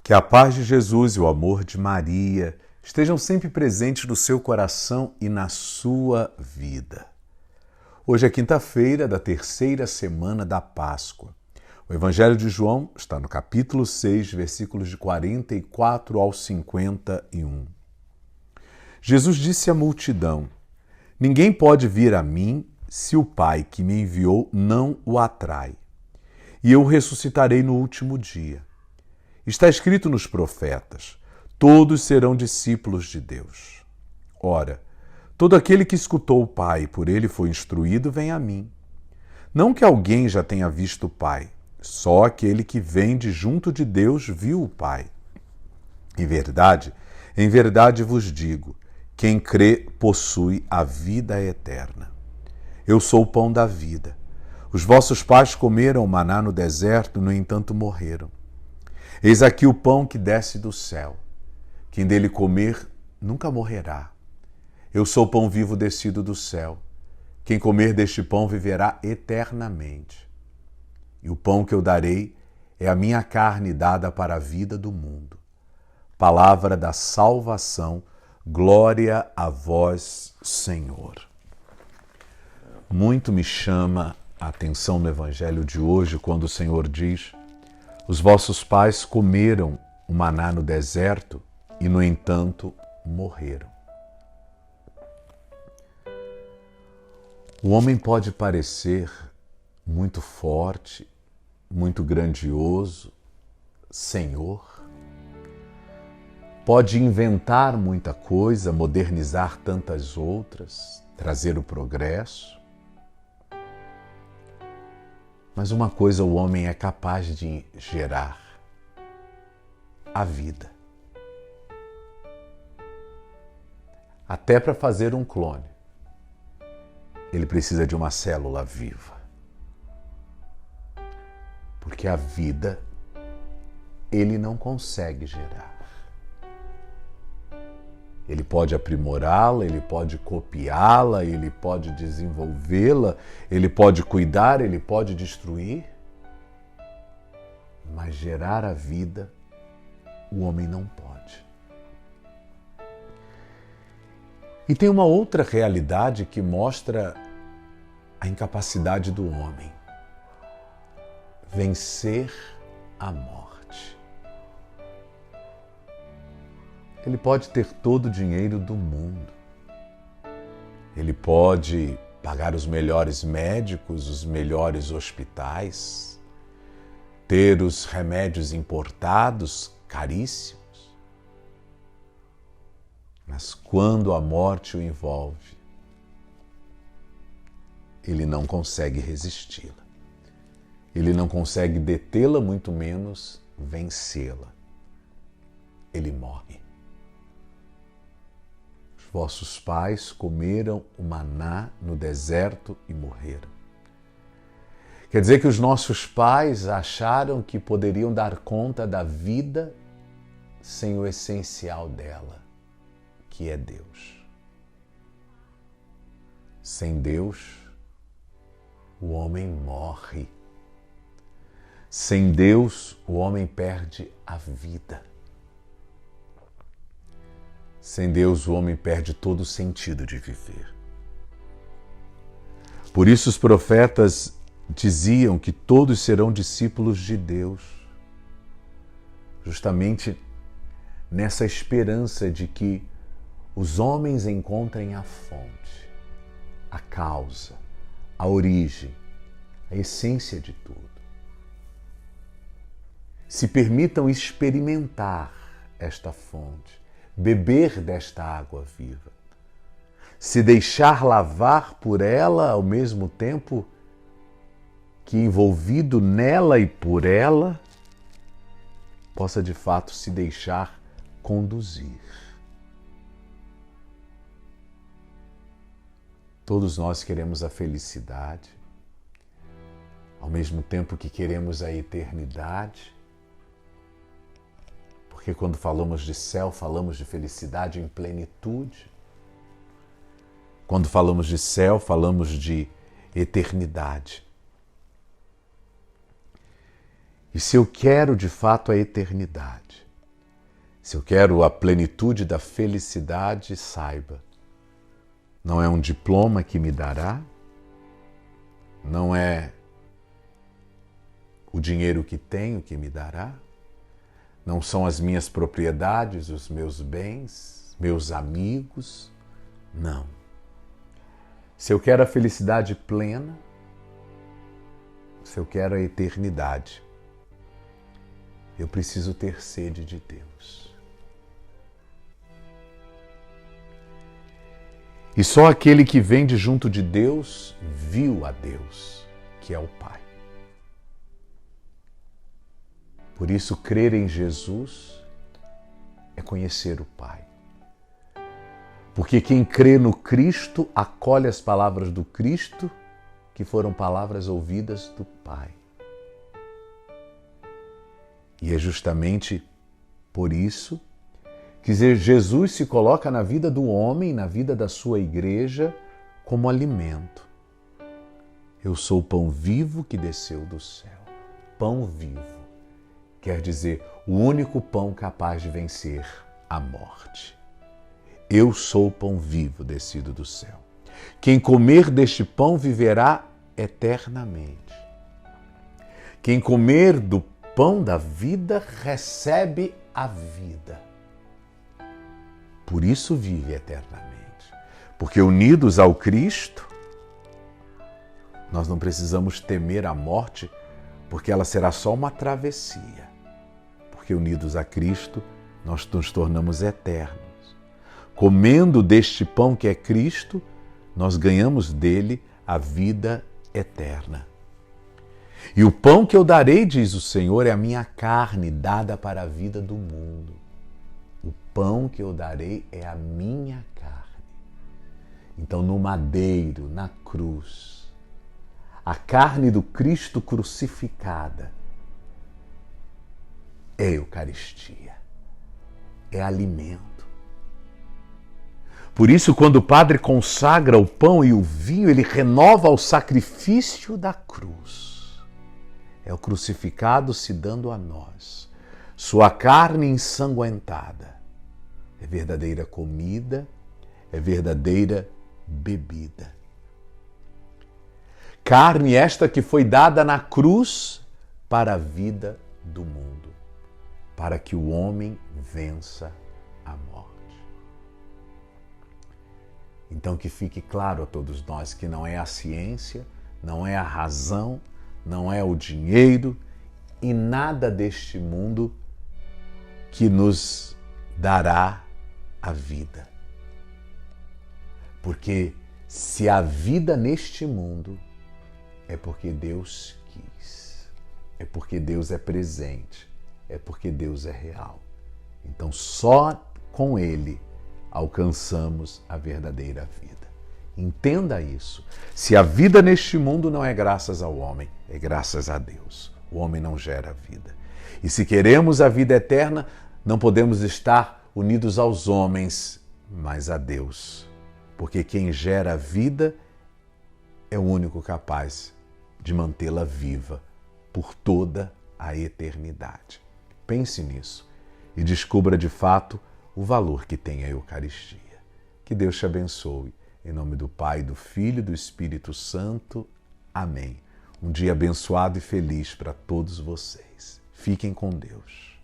Que a paz de Jesus e o amor de Maria estejam sempre presentes no seu coração e na sua vida. Hoje é quinta-feira da terceira semana da Páscoa. O Evangelho de João está no capítulo 6, versículos de 44 ao 51. Jesus disse à multidão: Ninguém pode vir a mim se o Pai que me enviou não o atrai. E eu o ressuscitarei no último dia. Está escrito nos profetas: todos serão discípulos de Deus. Ora, todo aquele que escutou o Pai e por ele foi instruído, vem a mim. Não que alguém já tenha visto o Pai, só aquele que vem de junto de Deus viu o Pai. Em verdade vos digo, quem crê possui a vida eterna. Eu sou o pão da vida. Os vossos pais comeram maná no deserto, no entanto morreram. Eis aqui o pão que desce do céu. Quem dele comer nunca morrerá. Eu sou o pão vivo descido do céu. Quem comer deste pão viverá eternamente. E o pão que eu darei é a minha carne dada para a vida do mundo. Palavra da salvação, glória a vós, Senhor. Muito me chama a atenção no Evangelho de hoje quando o Senhor diz: os vossos pais comeram o maná no deserto e, no entanto, morreram. O homem pode parecer muito forte, muito grandioso, senhor. Pode inventar muita coisa, modernizar tantas outras, trazer o progresso. Mas uma coisa o homem é capaz de gerar: a vida. Até para fazer um clone, ele precisa de uma célula viva. Porque a vida ele não consegue gerar. Ele pode aprimorá-la, ele pode copiá-la, ele pode desenvolvê-la, ele pode cuidar, ele pode destruir. Mas gerar a vida, o homem não pode. E tem uma outra realidade que mostra a incapacidade do homem: vencer a morte. Ele pode ter todo o dinheiro do mundo. Ele pode pagar os melhores médicos, os melhores hospitais, ter os remédios importados, caríssimos. Mas quando a morte o envolve, ele não consegue resisti-la. Ele não consegue detê-la, muito menos vencê-la. Ele morre. Vossos pais comeram o maná no deserto e morreram. Quer dizer que os nossos pais acharam que poderiam dar conta da vida sem o essencial dela, que é Deus. Sem Deus, o homem morre. Sem Deus, o homem perde a vida. Sem Deus, o homem perde todo o sentido de viver. Por isso os profetas diziam que todos serão discípulos de Deus, justamente nessa esperança de que os homens encontrem a fonte, a causa, a origem, a essência de tudo. Se permitam experimentar esta fonte, beber desta água viva, se deixar lavar por ela ao mesmo tempo que, envolvido nela e por ela, possa de fato se deixar conduzir. Todos nós queremos a felicidade, ao mesmo tempo que queremos a eternidade. Porque quando falamos de céu, falamos de felicidade em plenitude. Quando falamos de céu, falamos de eternidade. E se eu quero de fato a eternidade, Se eu quero a plenitude da felicidade, saiba, não é um diploma que me dará, não é o dinheiro que tenho que me dará, não são as minhas propriedades, os meus bens, meus amigos, não. Se eu quero a felicidade plena, se eu quero a eternidade, eu preciso ter sede de Deus. E só aquele que vem de junto de Deus viu a Deus, que é o Pai. Por isso, crer em Jesus é conhecer o Pai. Porque quem crê no Cristo acolhe as palavras do Cristo, que foram palavras ouvidas do Pai. E é justamente por isso que Jesus se coloca na vida do homem, na vida da sua igreja, como alimento. Eu sou o pão vivo que desceu do céu. Pão vivo quer dizer o único pão capaz de vencer a morte. Eu sou o pão vivo descido do céu. Quem comer deste pão viverá eternamente. Quem comer do pão da vida recebe a vida. Por isso vive eternamente. Porque unidos ao Cristo, nós não precisamos temer a morte, porque ela será só uma travessia. Porque unidos a Cristo, nós nos tornamos eternos. Comendo deste pão que é Cristo, nós ganhamos dele a vida eterna. E o pão que eu darei, diz o Senhor, é a minha carne dada para a vida do mundo. O pão que eu darei é a minha carne. Então, no madeiro, na cruz, a carne do Cristo crucificada é Eucaristia, é alimento. Por isso, quando o Padre consagra o pão e o vinho, ele renova o sacrifício da cruz. É o crucificado se dando a nós, sua carne ensanguentada. É verdadeira comida, é verdadeira bebida. Carne esta que foi dada na cruz para a vida do mundo, para que o homem vença a morte. Então que fique claro a todos nós que não é a ciência, não é a razão, não é o dinheiro e nada deste mundo que nos dará a vida. Porque se há vida neste mundo, é porque Deus quis, é porque Deus é presente, é porque Deus é real. Então só com Ele alcançamos a verdadeira vida. Entenda isso. Se a vida neste mundo não é graças ao homem, é graças a Deus. O homem não gera vida. E se queremos a vida eterna, não podemos estar unidos aos homens, mas a Deus. Porque quem gera a vida é o único capaz de mantê-la viva por toda a eternidade. Pense nisso e descubra de fato o valor que tem a Eucaristia. Que Deus te abençoe. Em nome do Pai, do Filho e do Espírito Santo. Amém. Um dia abençoado e feliz para todos vocês. Fiquem com Deus.